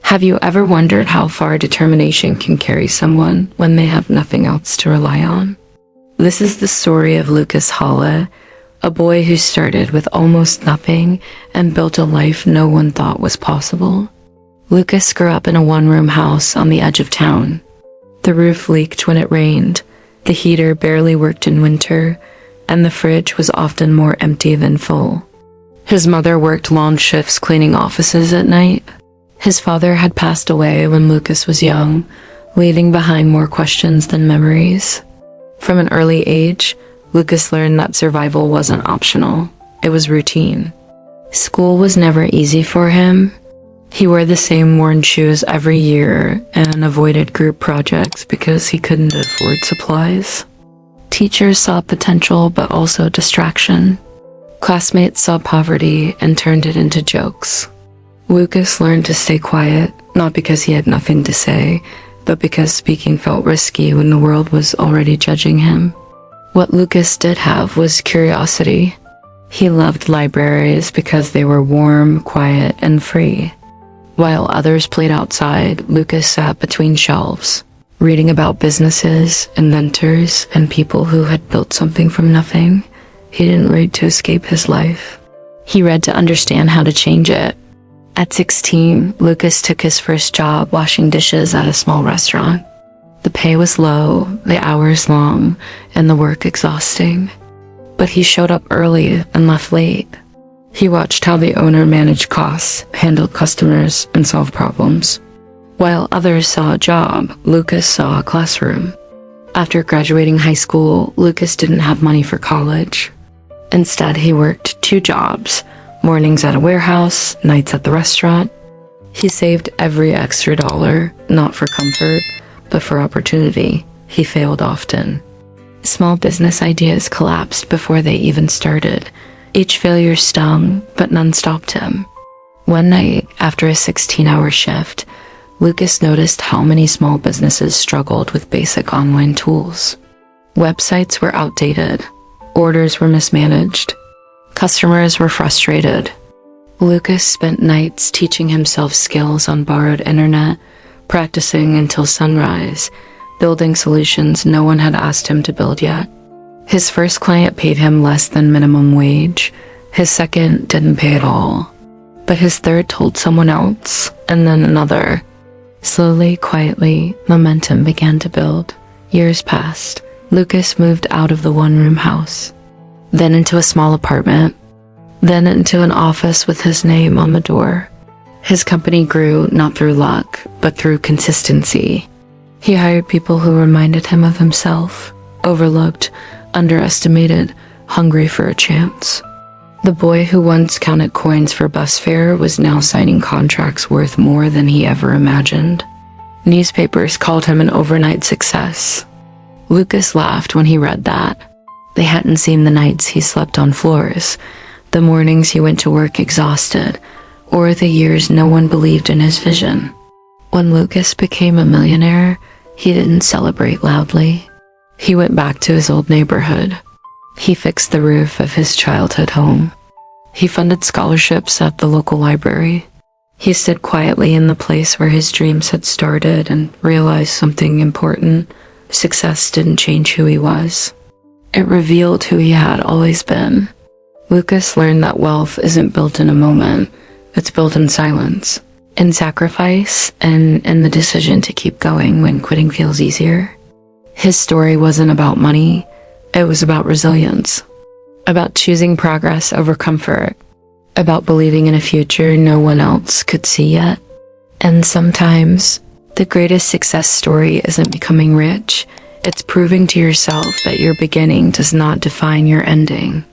Have you ever wondered how far determination can carry someone when they have nothing else to rely on? This is the story of Lucas Halle, a boy who started with almost nothing and built a life no one thought was possible. Lucas grew up in a one-room house on the edge of town. The roof leaked when it rained, the heater barely worked in winter, and the fridge was often more empty than full. His mother worked long shifts cleaning offices at night. His father had passed away when Lucas was young, leaving behind more questions than memories. From an early age, Lucas learned that survival wasn't optional, it was routine. School was never easy for him. He wore the same worn shoes every year and avoided group projects because he couldn't afford supplies. Teachers saw potential but also distraction. Classmates saw poverty and turned it into jokes. Lucas learned to stay quiet, not because he had nothing to say, but because speaking felt risky when the world was already judging him. What Lucas did have was curiosity. He loved libraries because they were warm, quiet, and free. While others played outside, Lucas sat between shelves, reading about businesses, inventors, and people who had built something from nothing. He didn't read to escape his life. He read to understand how to change it. At 16, Lucas took his first job washing dishes at a small restaurant. The pay was low, the hours long, and the work exhausting. But he showed up early and left late. He watched how the owner managed costs, handled customers, and solved problems. While others saw a job, Lucas saw a classroom. After graduating high school, Lucas didn't have money for college. Instead, he worked 2 jobs, mornings at a warehouse, nights at the restaurant. He saved every extra dollar, not for comfort, but for opportunity. He failed often. Small business ideas collapsed before they even started. Each failure stung, but none stopped him. One night, after a 16-hour shift, Lucas noticed how many small businesses struggled with basic online tools. Websites were outdated. Orders were mismanaged. Customers were frustrated. Lucas spent nights teaching himself skills on borrowed internet, practicing until sunrise, building solutions no one had asked him to build yet. His first client paid him less than minimum wage. His second didn't pay at all. But his third told someone else, and then another. Slowly, quietly, momentum began to build. Years passed. Lucas moved out of the one-room house, then into a small apartment, then into an office with his name on the door. His company grew not through luck, but through consistency. He hired people who reminded him of himself, overlooked, underestimated, hungry for a chance. The boy who once counted coins for bus fare was now signing contracts worth more than he ever imagined. Newspapers called him an overnight success. Lucas laughed when he read that. They hadn't seen the nights he slept on floors, the mornings he went to work exhausted, or the years no one believed in his vision. When Lucas became a millionaire, he didn't celebrate loudly. He went back to his old neighborhood. He fixed the roof of his childhood home. He funded scholarships at the local library. He stood quietly in the place where his dreams had started and realized something important. Success didn't change who he was. It revealed who he had always been. Lucas learned that wealth isn't built in a moment. It's built in silence, in sacrifice, and in the decision to keep going when quitting feels easier. His story wasn't about money. It was about resilience, about choosing progress over comfort, about believing in a future no one else could see yet. And sometimes, the greatest success story isn't becoming rich. It's proving to yourself that your beginning does not define your ending.